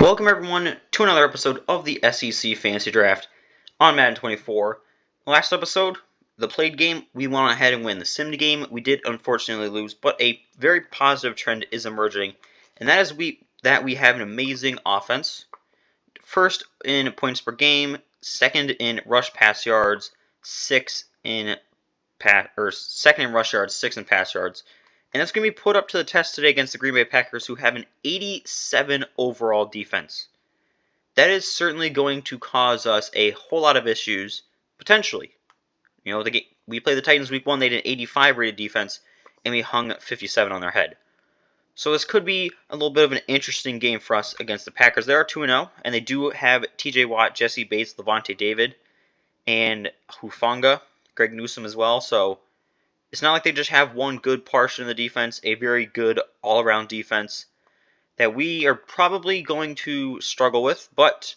Welcome everyone to another episode of the SEC Fantasy Draft on Madden 24. Last episode, the played game, we went ahead and win. The simmed game, we did unfortunately lose, but a very positive trend is emerging, and that is we have an amazing offense. First in points per game, second in rush pass yards, second in rush yards, sixth in pass yards. And that's going to be put up to the test today against the Green Bay Packers, who have an 87 overall defense. That is certainly going to cause us a whole lot of issues, potentially. We played the Titans week 1, they had an 85 rated defense, and we hung 57 on their head. So this could be a little bit of an interesting game for us against the Packers. They are 2-0, and they do have TJ Watt, Jesse Bates, Levante David, and Hufanga, Greg Newsome as well, so it's not like they just have one good portion of the defense, a very good all-around defense that we are probably going to struggle with. But,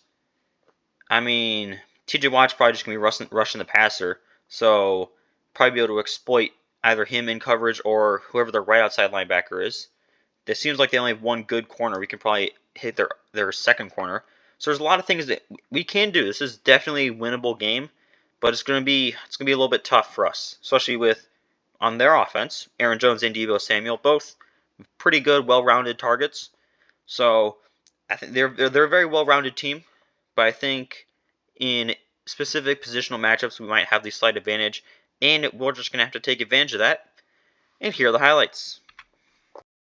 TJ Watt's probably just going to be rushing the passer, so probably be able to exploit either him in coverage or whoever their right outside linebacker is. It seems like they only have one good corner. We can probably hit their second corner. So there's a lot of things that we can do. This is definitely a winnable game, but it's going to be a little bit tough for us, especially with on their offense, Aaron Jones and Deebo Samuel, both pretty good, well-rounded targets. So I think they're a very well-rounded team, but I think in specific positional matchups we might have the slight advantage, and we're just going to have to take advantage of that. And here are the highlights.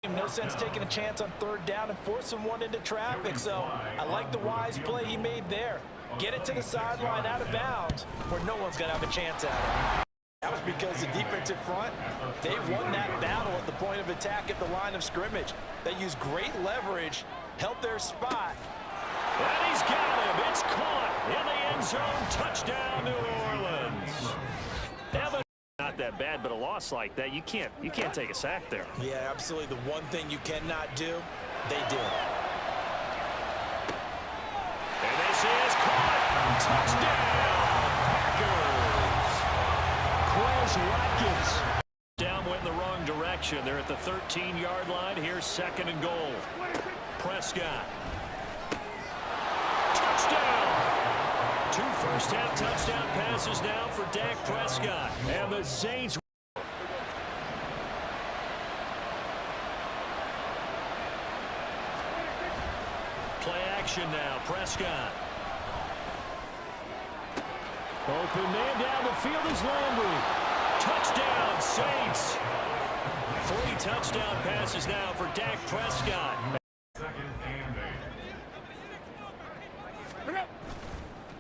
No sense taking a chance on third down and forcing one into traffic, so I like the wise play he made there. Get it to the sideline out of bounds where no one's going to have a chance at it. That was because the defensive front, they won that battle at the point of attack at the line of scrimmage. They used great leverage, held their spot. And he's got him. It's caught in the end zone. Touchdown, New Orleans. Evan, not that bad, but a loss like that, you can't take a sack there. Yeah, absolutely. The one thing you cannot do, they did. And this is caught. Touchdown, Packers. Quez Watkins. Down went in the wrong direction. They're at the 13-yard line. Here's second and goal. Prescott. Touchdown. 2 first-half touchdown passes now for Dak Prescott. And the Saints. Play action now. Prescott. Open man down the field is Landry. Touchdown, Saints. 3 touchdown passes now for Dak Prescott.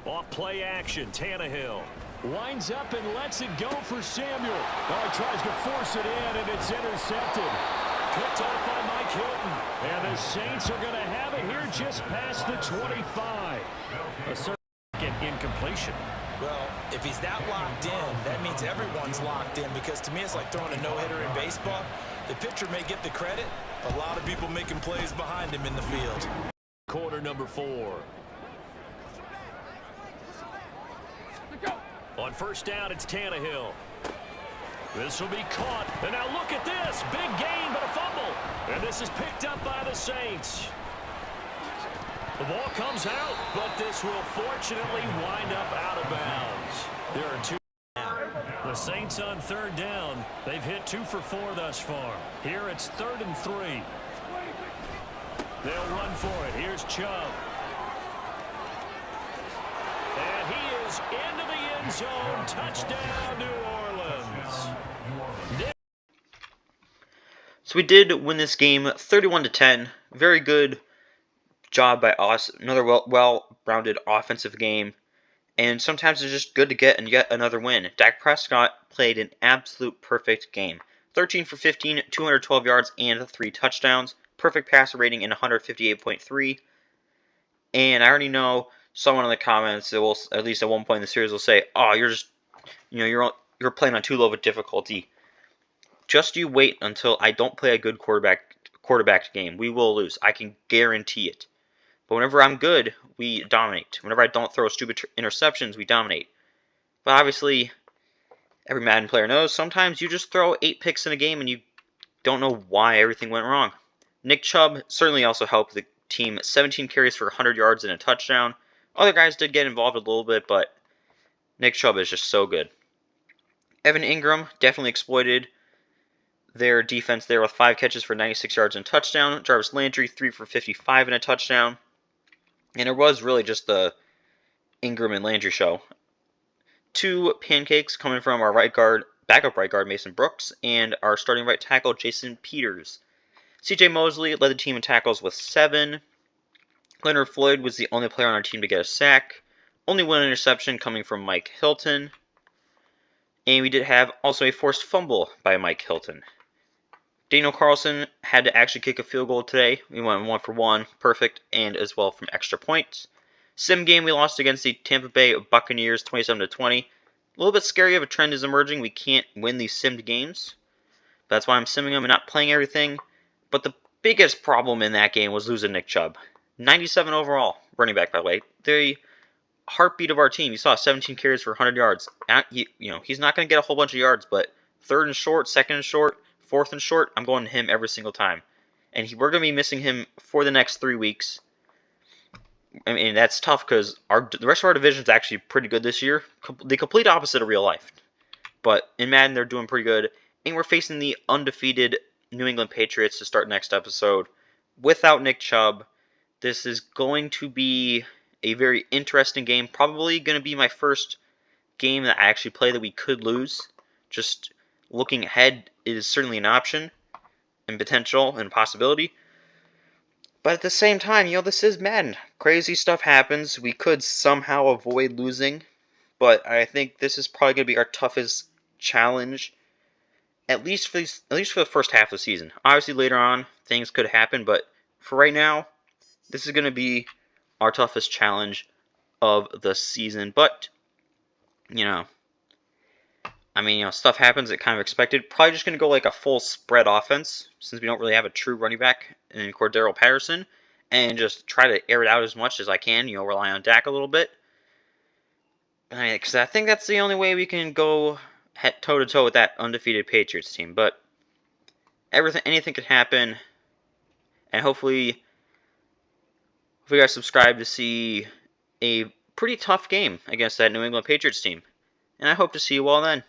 Off play action, Tannehill. Winds up and lets it go for Samuel. Oh, he tries to force it in, and it's intercepted. Picked off by Mike Hilton. And the Saints are going to have it here just past the 25. A second incompletion. Well, if he's that locked in, that means everyone's locked in, because to me it's like throwing a no-hitter in baseball. The pitcher may get the credit, a lot of people making plays behind him in the field. Quarter number 4. On first down, it's Tannehill. This will be caught. And now look at this. Big gain, but a fumble. And this is picked up by the Saints. The ball comes out, but this will fortunately wind up out of bounds. There are 2 now. The Saints on third down. They've hit 2 for 4 thus far. Here it's 3rd and 3. They'll run for it. Here's Chubb. And he is into the end zone. Touchdown, New Orleans. So we did win this game 31-10. Very good job by us. Another well-rounded offensive game. And sometimes it's just good to get yet another win. Dak Prescott played an absolute perfect game. 13 for 15, 212 yards, and 3 touchdowns. Perfect passer rating in 158.3. And I already know someone in the comments that will, at least at one point in the series, will say, "Oh, you're playing on too low of a difficulty." Just you wait until I don't play a good quarterback game. We will lose. I can guarantee it. But whenever I'm good, we dominate. Whenever I don't throw stupid interceptions, we dominate. But obviously, every Madden player knows sometimes you just throw 8 picks in a game and you don't know why everything went wrong. Nick Chubb certainly also helped the team 17 carries for 100 yards and a touchdown. Other guys did get involved a little bit, but Nick Chubb is just so good. Evan Ingram definitely exploited their defense there with 5 catches for 96 yards and a touchdown. Jarvis Landry, 3 for 55 and a touchdown. And it was really just the Ingram and Landry show. 2 pancakes coming from our backup right guard Mason Brooks, and our starting right tackle Jason Peters. C.J. Mosley led the team in tackles with 7. Leonard Floyd was the only player on our team to get a sack. Only 1 interception coming from Mike Hilton. And we did have also a forced fumble by Mike Hilton. Daniel Carlson had to actually kick a field goal today. We went 1 for 1, perfect, and as well from extra points. Sim game we lost against the Tampa Bay Buccaneers 27-20. A little bit scary of a trend is emerging. We can't win these simmed games. That's why I'm simming them and not playing everything. But the biggest problem in that game was losing Nick Chubb. 97 overall, running back, by the way. The heartbeat of our team. You saw 17 carries for 100 yards. He's not going to get a whole bunch of yards, but 3rd and short, 2nd and short, 4th and short, I'm going to him every single time. And we're going to be missing him for the next 3 weeks. I mean, that's tough because the rest of our division is actually pretty good this year. The complete opposite of real life. But in Madden, they're doing pretty good. And we're facing the undefeated New England Patriots to start next episode. Without Nick Chubb, this is going to be a very interesting game. Probably going to be my first game that I actually play that we could lose. Just looking ahead is certainly an option and potential and possibility. But at the same time, this is Madden. Crazy stuff happens. We could somehow avoid losing. But I think this is probably going to be our toughest challenge. At least for the first half of the season. Obviously later on, things could happen. But for right now, this is going to be our toughest challenge of the season. But, stuff happens that kind of expected. Probably just going to go like a full spread offense, since we don't really have a true running back in Cordero Patterson, and just try to air it out as much as I can, rely on Dak a little bit. Because I think that's the only way we can go toe-to-toe with that undefeated Patriots team. But anything could happen, and hopefully you guys subscribe to see a pretty tough game against that New England Patriots team. And I hope to see you all then.